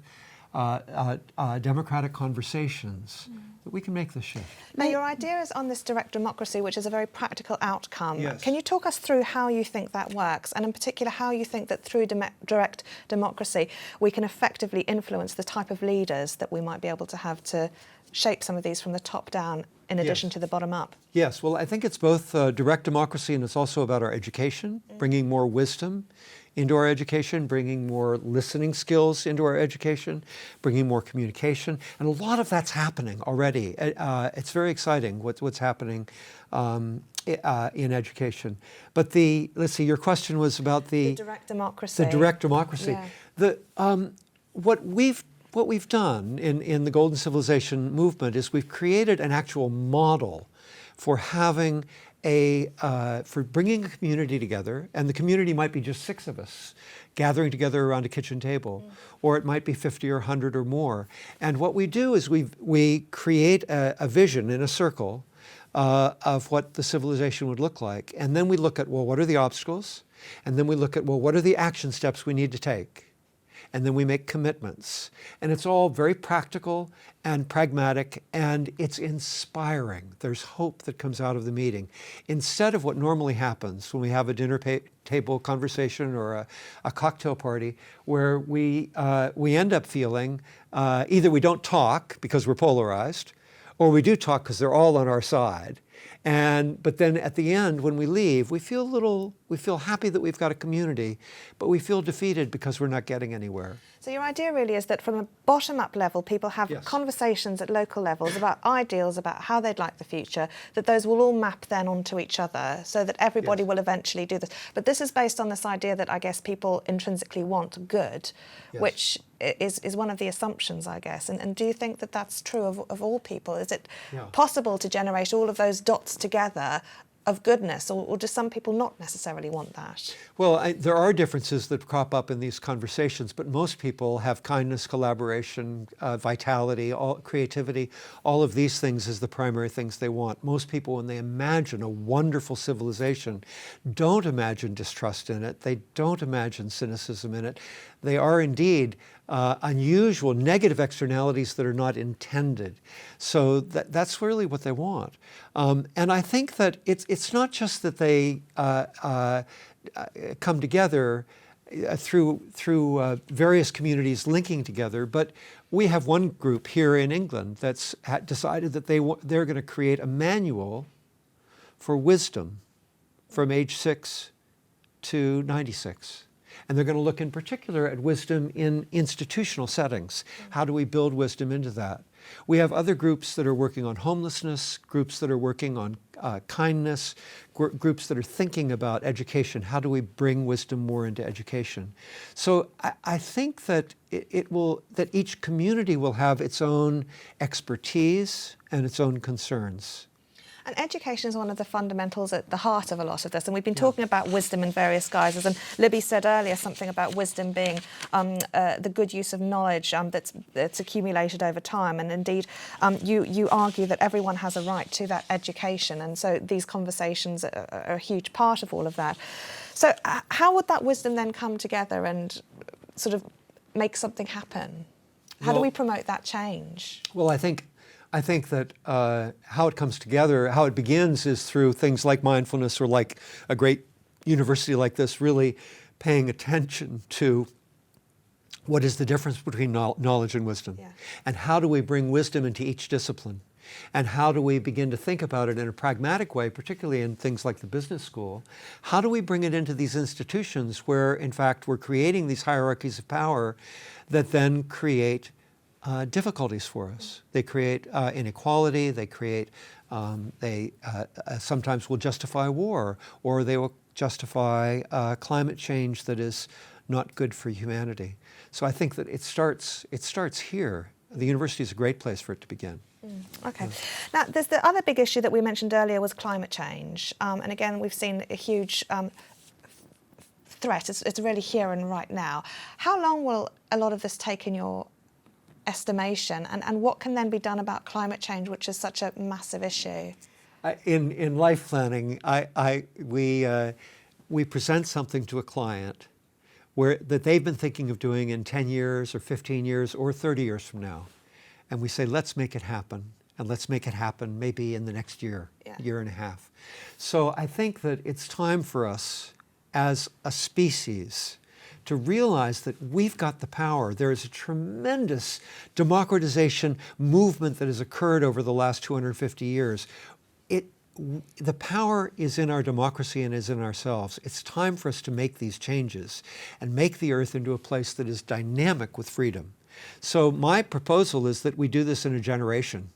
democratic conversations, that we can make this shift. Now, your idea is on this direct democracy, which is a very practical outcome. Yes. Can you talk us through how you think that works, and in particular how you think that through direct democracy we can effectively influence the type of leaders that we might be able to have to shape some of these from the top down in addition to the bottom up? Yes, well, I think it's both direct democracy, and it's also about our education, bringing more wisdom into our education, bringing more listening skills into our education, bringing more communication. And a lot of that's happening already. It's very exciting what's happening in education. But let's see, your question was about the direct democracy. The direct democracy. Yeah. What we've done in the Golden Civilization movement is we've created an actual model for having for bringing a community together, and the community might be just 6 of us gathering together around a kitchen table, or it might be 50 or 100 or more. And what we do is we create a vision in a circle of what the civilization would look like, and then we look at, well, what are the obstacles? And then we look at, well, what are the action steps we need to take? And then we make commitments. And it's all very practical and pragmatic, and it's inspiring. There's hope that comes out of the meeting. Instead of what normally happens when we have a dinner table conversation or a cocktail party, where we end up feeling either we don't talk because we're polarized, or we do talk because they're all on our side. But then at the end, when we leave, we feel happy that we've got a community, but we feel defeated because we're not getting anywhere. So your idea really is that from a bottom-up level, people have conversations at local levels about ideals, about how they'd like the future, that those will all map then onto each other so that everybody will eventually do this. But this is based on this idea that I guess people intrinsically want good, which is one of the assumptions, I guess. And do you think that that's true of all people? Is it possible to generate all of those dots together of goodness, or do some people not necessarily want that? Well, there are differences that crop up in these conversations, but most people have kindness, collaboration, vitality, creativity, all of these things as the primary things they want. Most people, when they imagine a wonderful civilization, don't imagine distrust in it. They don't imagine cynicism in it. They are indeed unusual negative externalities that are not intended. So that's really what they want. And I think that it's not just that they come together through various communities linking together, but we have one group here in England that's decided that they're going to create a manual for wisdom from age 6 to 96. And they're going to look in particular at wisdom in institutional settings. How do we build wisdom into that? We have other groups that are working on homelessness, groups that are working on kindness, groups that are thinking about education. How do we bring wisdom more into education? So I think that that each community will have its own expertise and its own concerns. And education is one of the fundamentals at the heart of a lot of this. And we've been talking about wisdom in various guises. And Libby said earlier something about wisdom being the good use of knowledge that's accumulated over time. And indeed, you argue that everyone has a right to that education. And so these conversations are a huge part of all of that. So how would that wisdom then come together and sort of make something happen? How do we promote that change? Well, I think that how it comes together, how it begins is through things like mindfulness, or like a great university like this really paying attention to what is the difference between knowledge and wisdom. Yeah. And how do we bring wisdom into each discipline? And how do we begin to think about it in a pragmatic way, particularly in things like the business school? How do we bring it into these institutions where, in fact, we're creating these hierarchies of power that then create difficulties for us? They create inequality, they create, sometimes will justify war, or they will justify climate change that is not good for humanity. So I think that it starts here. The university is a great place for it to begin. Okay. Now, there's the other big issue that we mentioned earlier was climate change. And again, we've seen a huge threat. It's really here and right now. How long will a lot of this take in your estimation, and what can then be done about climate change, which is such a massive issue? In life planning, we present something to a client that they've been thinking of doing in 10 years or 15 years or 30 years from now. And we say, let's make it happen. And let's make it happen maybe in the next year, year and a half. So I think that it's time for us as a species to realize that we've got the power. There is a tremendous democratization movement that has occurred over the last 250 years. The power is in our democracy and is in ourselves. It's time for us to make these changes and make the earth into a place that is dynamic with freedom. So my proposal is that we do this in a generation.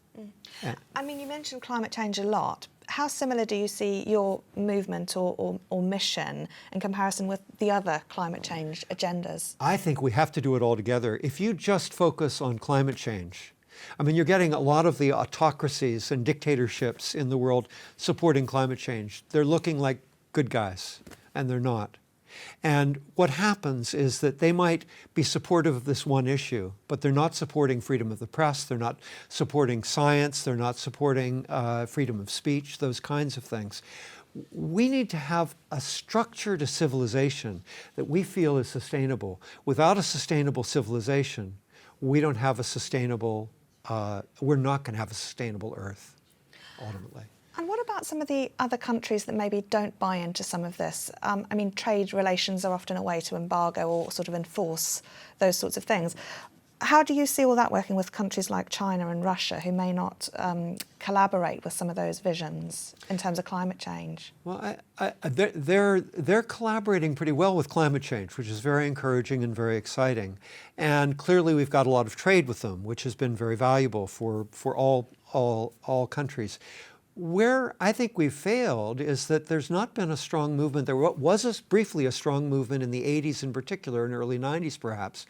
I mean, you mentioned climate change a lot. How similar do you see your movement or mission in comparison with the other climate change agendas? I think we have to do it all together. If you just focus on climate change, I mean, you're getting a lot of the autocracies and dictatorships in the world supporting climate change. They're looking like good guys, and they're not. And what happens is that they might be supportive of this one issue, but they're not supporting freedom of the press, they're not supporting science, they're not supporting freedom of speech, those kinds of things. We need to have a structure to civilization that we feel is sustainable. Without a sustainable civilization, we don't have a sustainable, we're not going to have a sustainable Earth, ultimately. And what about some of the other countries that maybe don't buy into some of this? I mean, trade relations are often a way to embargo or sort of enforce those sorts of things. How do you see all that working with countries like China and Russia, who may not collaborate with some of those visions in terms of climate change? Well, they're collaborating pretty well with climate change, which is very encouraging and very exciting. And clearly we've got a lot of trade with them, which has been very valuable for all countries. Where I think we've failed is that there's not been a strong movement. There was briefly a strong movement in the 80s in particular, and early 90s perhaps,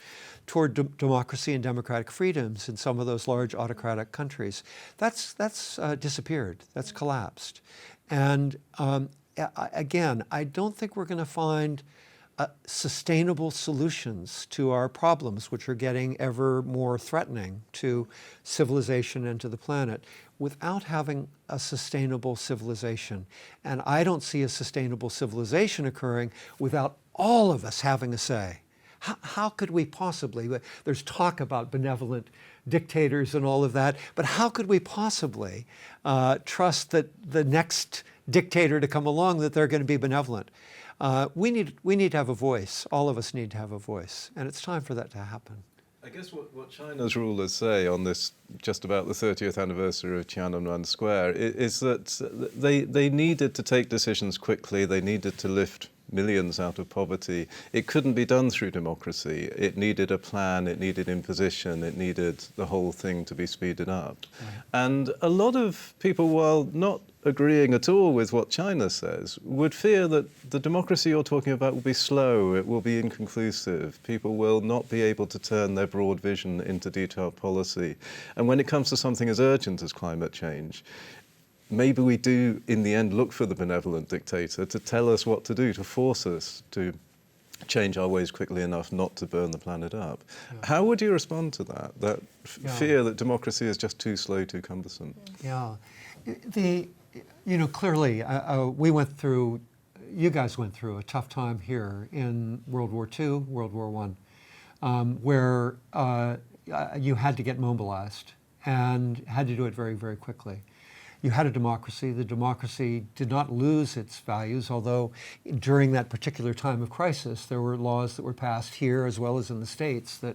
toward democracy and democratic freedoms in some of those large autocratic countries. That's disappeared. That's collapsed. And again, I don't think we're going to find sustainable solutions to our problems, which are getting ever more threatening to civilization and to the planet, without having a sustainable civilization. And I don't see a sustainable civilization occurring without all of us having a say. How could we possibly, there's talk about benevolent dictators and all of that, but how could we possibly trust that the next dictator to come along, that they're going to be benevolent? We need to have a voice. All of us need to have a voice, and it's time for that to happen. I guess what China's rulers say on this, just about the 30th anniversary of Tiananmen Square, is that they needed to take decisions quickly. They needed to lift millions out of poverty. It couldn't be done through democracy. It needed a plan, it needed imposition, it needed the whole thing to be speeded up. Right. And a lot of people, while not agreeing at all with what China says, would fear that the democracy you're talking about will be slow, it will be inconclusive, people will not be able to turn their broad vision into detailed policy. And when it comes to something as urgent as climate change, maybe we do, in the end, look for the benevolent dictator to tell us what to do, to force us to change our ways quickly enough not to burn the planet up. Yeah. How would you respond to that fear that democracy is just too slow, too cumbersome? Yeah. Clearly, we went through, you guys went through a tough time here in World War II, World War I, where you had to get mobilized and had to do it very, very quickly. You had a democracy. The democracy did not lose its values, although during that particular time of crisis, there were laws that were passed here as well as in the States that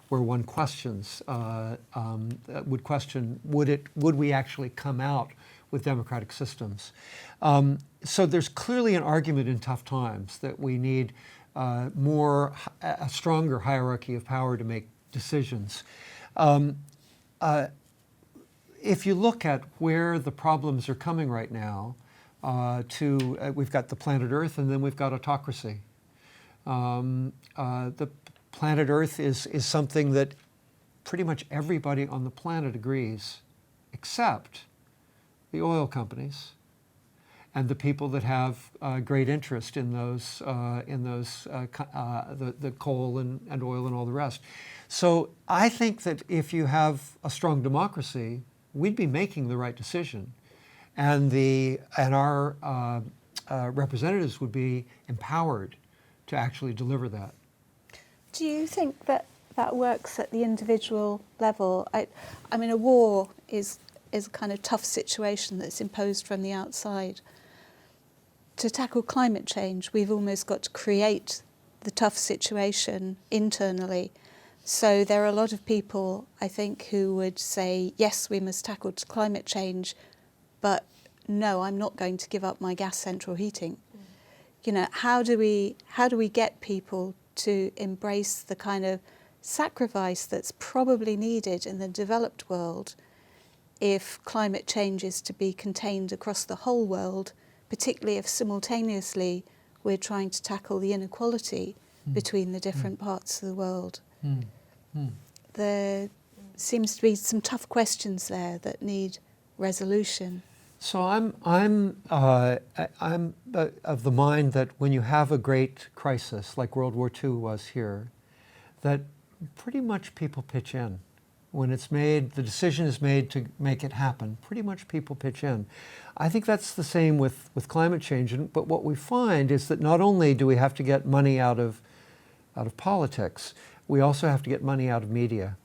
where one questions, would question, would we actually come out with democratic systems? So there's clearly an argument in tough times that we need a stronger hierarchy of power to make decisions. If you look at where the problems are coming right now, we've got the planet Earth and then we've got autocracy. The planet Earth is something that pretty much everybody on the planet agrees, except the oil companies and the people that have great interest in the coal and oil and all the rest. So I think that if you have a strong democracy, we'd be making the right decision, and our representatives would be empowered to actually deliver that. Do you think that works at the individual level? I mean, a war is a kind of tough situation that's imposed from the outside. To tackle climate change, we've almost got to create the tough situation internally. So there are a lot of people, I think, who would say, yes, we must tackle climate change, but no, I'm not going to give up my gas central heating. How do we get people to embrace the kind of sacrifice that's probably needed in the developed world if climate change is to be contained across the whole world, particularly if simultaneously we're trying to tackle the inequality between the different parts of the world? There seems to be some tough questions there that need resolution. So I'm of the mind that when you have a great crisis like World War II was here, that pretty much people pitch in. When it's made, the decision is made to make it happen, pretty much people pitch in. I think that's the same with climate change. But what we find is that not only do we have to get money out of politics, we also have to get money out of media,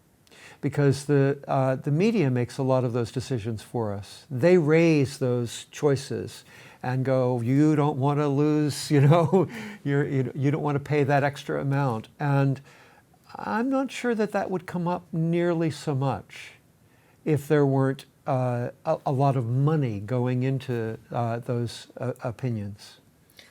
because the media makes a lot of those decisions for us. They raise those choices and go, you don't want to lose, you don't want to pay that extra amount. And I'm not sure that would come up nearly so much if there weren't a lot of money going into those opinions.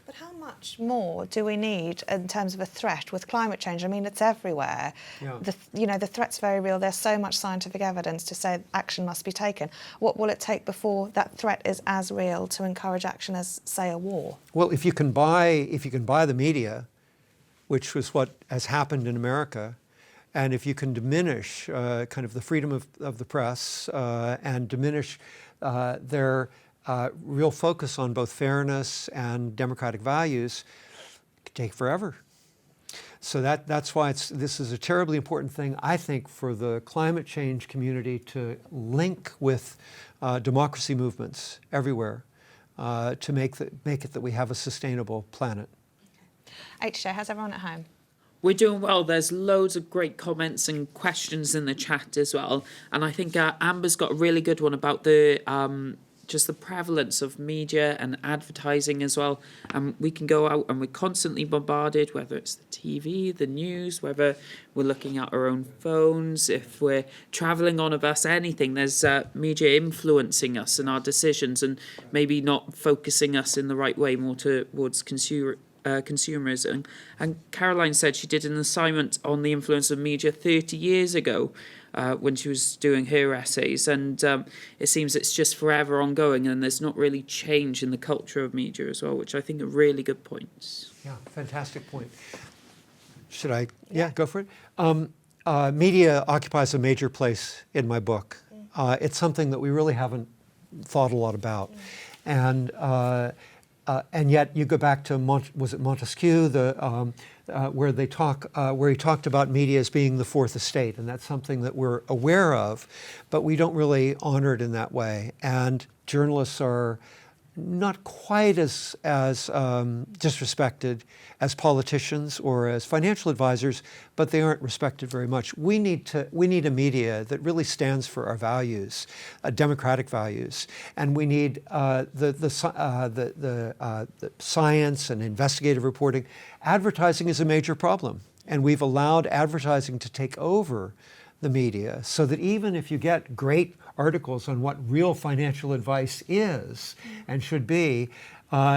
But how much more do we need in terms of a threat with climate change? I mean, it's everywhere. Yeah. The threat's very real. There's so much scientific evidence to say action must be taken. What will it take before that threat is as real to encourage action as, say, a war? Well, if you can buy the media, which was what has happened in America, and if you can diminish kind of the freedom of the press and diminish their real focus on both fairness and democratic values, it could take forever. So that's why this is a terribly important thing, I think, for the climate change community to link with democracy movements everywhere to make it that we have a sustainable planet. HJ, how's everyone at home? We're doing well. There's loads of great comments and questions in the chat as well. And I think Amber's got a really good one about the just the prevalence of media and advertising as well. We can go out and we're constantly bombarded, whether it's the TV, the news, whether we're looking at our own phones, if we're travelling on a bus, anything. There's media influencing us and our decisions and maybe not focusing us in the right way, more towards consumers. And Caroline said she did an assignment on the influence of media 30 years ago when she was doing her essays, and it seems it's just forever ongoing, and there's not really change in the culture of media as well, which I think are really good points. Yeah, fantastic point. Should I? Yeah, go for it. Media occupies a major place in my book. It's something that we really haven't thought a lot about, and yet you go back to Montesquieu, where he talked about media as being the fourth estate, and that's something that we're aware of, but we don't really honor it in that way. And journalists are not quite as disrespected as politicians or as financial advisors, but they aren't respected very much. We need a media that really stands for our values, democratic values, and we need the science and investigative reporting. Advertising is a major problem, and we've allowed advertising to take over the media, so that even if you get great articles on what real financial advice is and should be,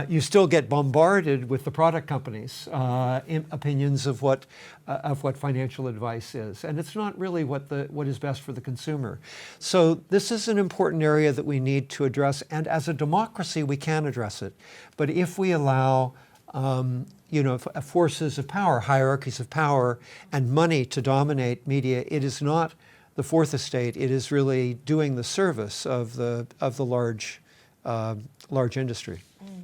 you still get bombarded with the product companies' opinions of what financial advice is, and it's not really what is best for the consumer. So this is an important area that we need to address, and as a democracy, we can address it. But if we allow forces of power, hierarchies of power, and money to dominate media, it is not the fourth estate. It is really doing the service of the large industry.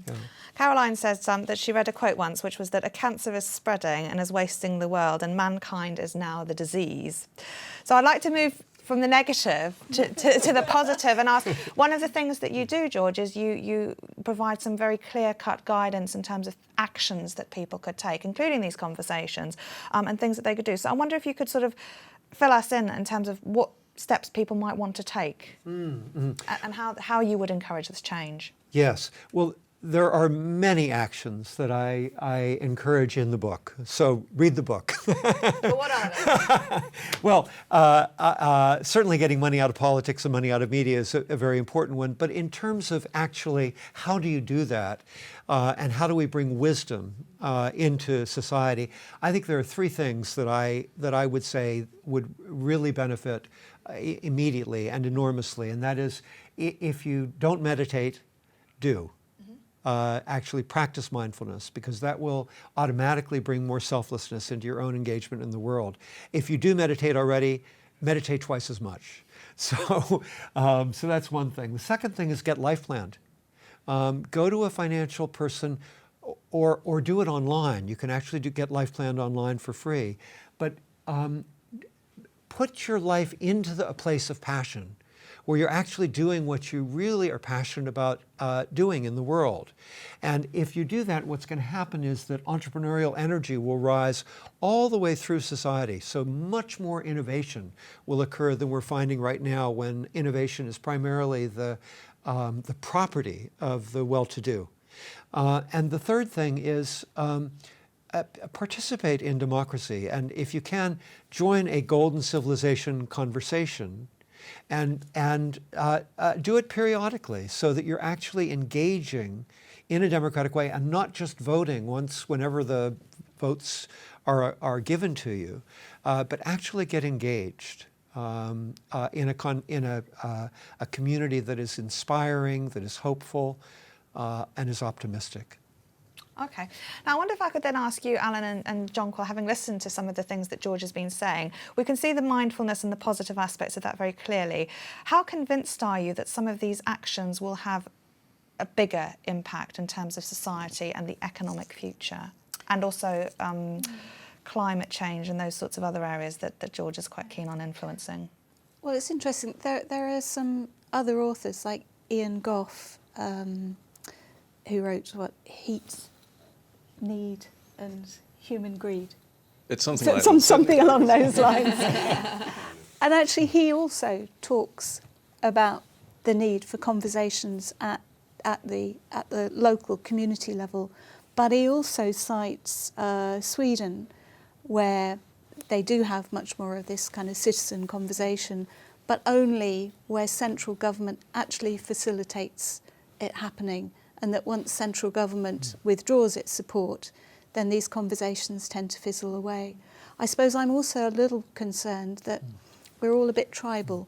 Yeah. Caroline says that she read a quote once, which was that a cancer is spreading and is wasting the world, and mankind is now the disease. So I'd like to move from the negative to the positive and ask, one of the things that you do, George, is you provide some very clear-cut guidance in terms of actions that people could take, including these conversations, and things that they could do. So I wonder if you could sort of fill us in terms of what steps people might want to take and how you would encourage this change. Yes. Well, there are many actions that I encourage in the book. So read the book. But what are they? Well, certainly getting money out of politics and money out of media is a very important one. But in terms of actually how do you do that and how do we bring wisdom into society, I think there are three things that I would say would really benefit immediately and enormously. And that is, if you don't meditate, do. Actually practice mindfulness, because that will automatically bring more selflessness into your own engagement in the world. If you do meditate already, meditate twice as much. So that's one thing. The second thing is get life planned. Go to a financial person or do it online. You can actually get life planned online for free. But put your life into a place of passion, where you're actually doing what you really are passionate about doing in the world. And if you do that, what's going to happen is that entrepreneurial energy will rise all the way through society. So much more innovation will occur than we're finding right now, when innovation is primarily the property of the well-to-do. And the third thing is participate in democracy. And if you can, join a Golden Civilization conversation, and do it periodically, so that you're actually engaging in a democratic way, and not just voting whenever the votes are given to you, but actually get engaged in a community that is inspiring, that is hopeful, and is optimistic. Okay. Now, I wonder if I could then ask you, Alan and Jonquil, having listened to some of the things that George has been saying, we can see the mindfulness and the positive aspects of that very clearly. How convinced are you that some of these actions will have a bigger impact in terms of society and the economic future, and also climate change and those sorts of other areas that George is quite keen on influencing? Well, it's interesting. There are some other authors like Ian Goff, who wrote Heat, Need and Human Greed. It's something like something along those lines. And actually, he also talks about the need for conversations at the local community level, but he also cites Sweden, where they do have much more of this kind of citizen conversation, but only where central government actually facilitates it happening, and that once central government withdraws its support, then these conversations tend to fizzle away. I suppose I'm also a little concerned that we're all a bit tribal,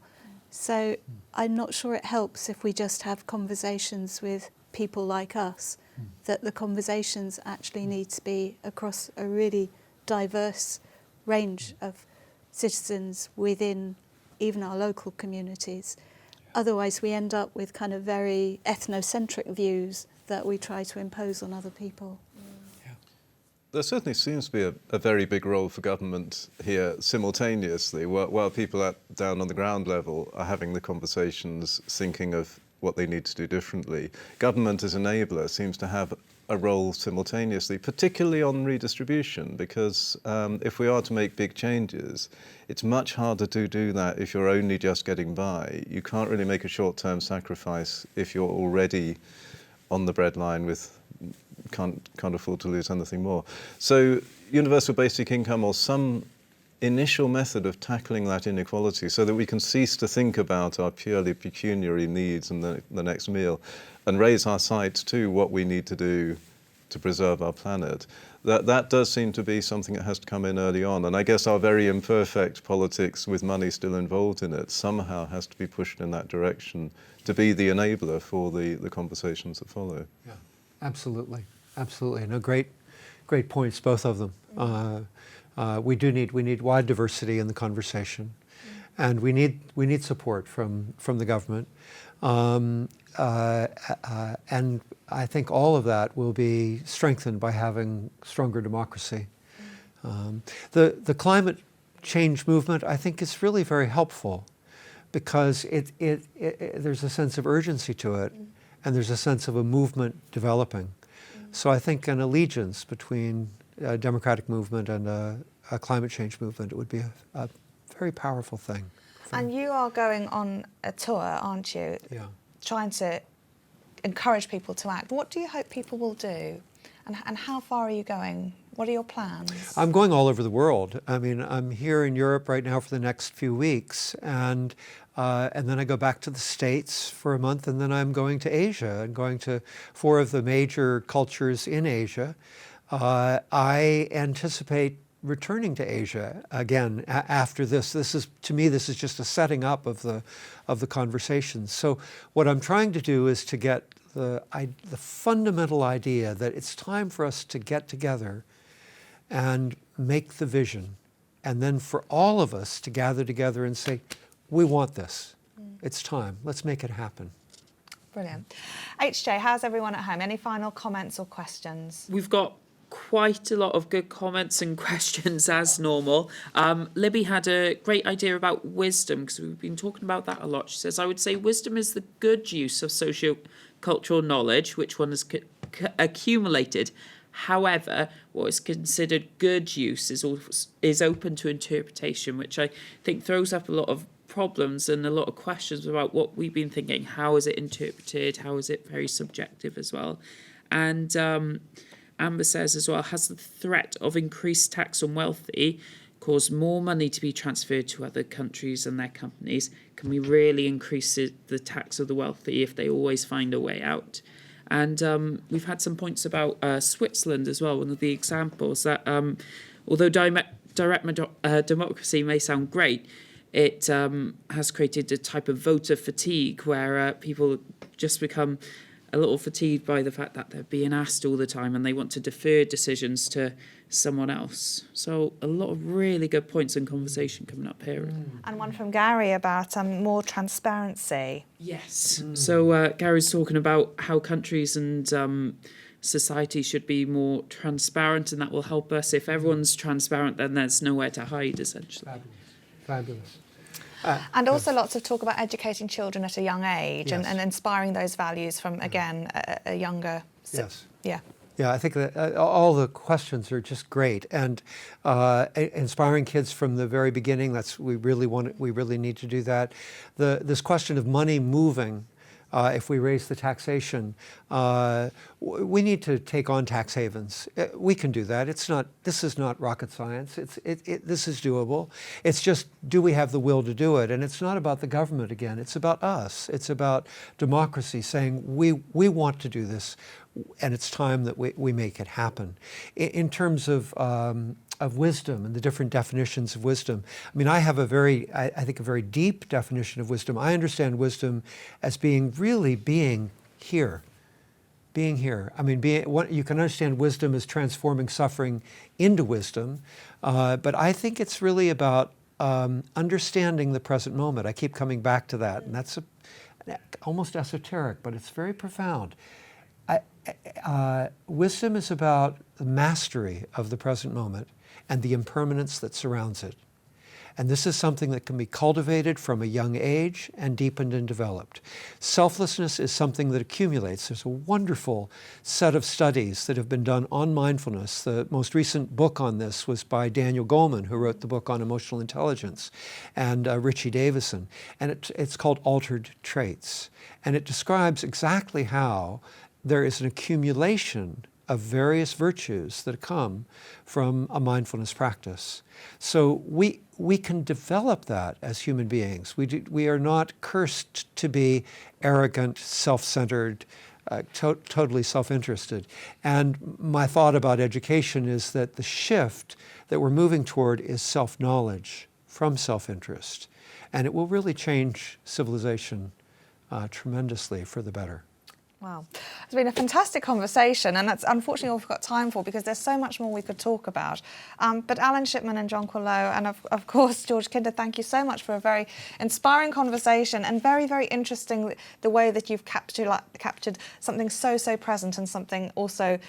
so I'm not sure it helps if we just have conversations with people like us, that the conversations actually need to be across a really diverse range of citizens within even our local communities. Otherwise, we end up with kind of very ethnocentric views that we try to impose on other people. There certainly seems to be a very big role for government here simultaneously, while people down on the ground level are having the conversations, thinking of what they need to do differently. Government as enabler seems to have a role simultaneously, particularly on redistribution, because if we are to make big changes, it's much harder to do that if you're only just getting by. You can't really make a short-term sacrifice if you're already on the breadline with can't afford to lose anything more. So universal basic income, or some initial method of tackling that inequality, so that we can cease to think about our purely pecuniary needs and the next meal, and raise our sights to what we need to do to preserve our planet. That does seem to be something that has to come in early on, and I guess our very imperfect politics with money still involved in it somehow has to be pushed in that direction to be the enabler for the conversations that follow. Yeah, absolutely. No, great points, both of them. We need wide diversity in the conversation, and we need support from the government, and I think all of that will be strengthened by having stronger democracy. The climate change movement, I think, is really very helpful, because there's a sense of urgency to it, and there's a sense of a movement developing. So I think an allegiance between a democratic movement and a climate change movement would be a very powerful thing. And you are going on a tour, aren't you? Yeah. Trying to encourage people to act. What do you hope people will do? And how far are you going? What are your plans? I'm going all over the world. I mean, I'm here in Europe right now for the next few weeks, and then I go back to the States for a month, and then I'm going to Asia and going to 4 of the major cultures in Asia. I anticipate returning to Asia again after this. This is just a setting up of the conversations. So what I'm trying to do is to get the fundamental idea that it's time for us to get together and make the vision, and then for all of us to gather together and say, we want this. It's time. Let's make it happen. Brilliant. HJ, how's everyone at home? Any final comments or questions? We've got quite a lot of good comments and questions as normal. Libby had a great idea about wisdom, because we've been talking about that a lot. She says, I would say wisdom is the good use of socio-cultural knowledge, which one has accumulated. However, what is considered good use is open to interpretation, which I think throws up a lot of problems and a lot of questions about what we've been thinking. How is it interpreted? How is it very subjective as well? And Amber says as well, has the threat of increased tax on wealthy caused more money to be transferred to other countries and their companies? Can we really increase the tax of the wealthy if they always find a way out? And we've had some points about Switzerland as well, one of the examples that although direct democracy may sound great, it has created a type of voter fatigue where people just become a little fatigued by the fact that they're being asked all the time and they want to defer decisions to someone else. So a lot of really good points in conversation coming up here. And one from Gary about more transparency. Yes. So Gary's talking about how countries and society should be more transparent, and that will help us. If everyone's transparent, then there's nowhere to hide, essentially. Fabulous. And also lots of talk about educating children at a young age, Yes. and inspiring those values from, again, a younger... Yes. Yeah. Yeah, I think that all the questions are just great, and inspiring kids from the very beginning. We really need to do that. This question of money moving, if we raise the taxation, we need to take on tax havens. We can do that. This is not rocket science. This is doable. It's just, do we have the will to do it? And it's not about the government again. It's about us. It's about democracy saying we want to do this. And it's time that we make it happen. In terms of wisdom and the different definitions of wisdom, I mean, I have I think a very deep definition of wisdom. I understand wisdom as being here. Being here. I mean, you can understand wisdom as transforming suffering into wisdom, but I think it's really about understanding the present moment. I keep coming back to that, and that's almost esoteric, but it's very profound. Wisdom is about the mastery of the present moment and the impermanence that surrounds it. And this is something that can be cultivated from a young age and deepened and developed. Selflessness is something that accumulates. There's a wonderful set of studies that have been done on mindfulness. The most recent book on this was by Daniel Goleman, who wrote the book on emotional intelligence, and Richie Davison. And it's called Altered Traits. And it describes exactly how there is an accumulation of various virtues that come from a mindfulness practice. So we can develop that as human beings. We are not cursed to be arrogant, self-centered, totally self-interested. And my thought about education is that the shift that we're moving toward is self-knowledge from self-interest. And it will really change civilization tremendously for the better. Wow. It's been a fantastic conversation, and that's unfortunately all we've got time for because there's so much more we could talk about. But Alan Shipman and Jonquil Lowe, and of course George Kinder, thank you so much for a very inspiring conversation, and very, very interesting the way that you've captured something so present and something also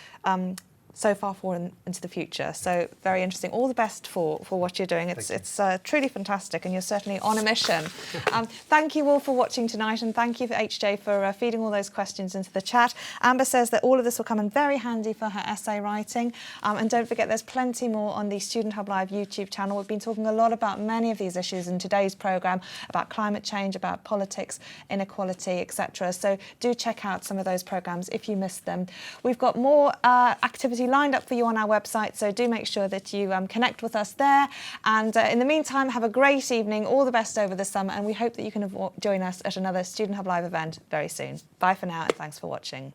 so far forward into the future. So very interesting. All the best for what you're doing. It's truly fantastic, and you're certainly on a mission. Thank you all for watching tonight, and thank you for HJ for feeding all those questions into the chat. Amber says that all of this will come in very handy for her essay writing. And don't forget, there's plenty more on the Student Hub Live YouTube channel. We've been talking a lot about many of these issues in today's programme, about climate change, about politics, inequality, etc. So do check out some of those programmes if you missed them. We've got more activity lined up for you on our website, so do make sure that you connect with us there. And in the meantime, have a great evening, all the best over the summer, and we hope that you can join us at another Student Hub Live event very soon. Bye for now, and thanks for watching.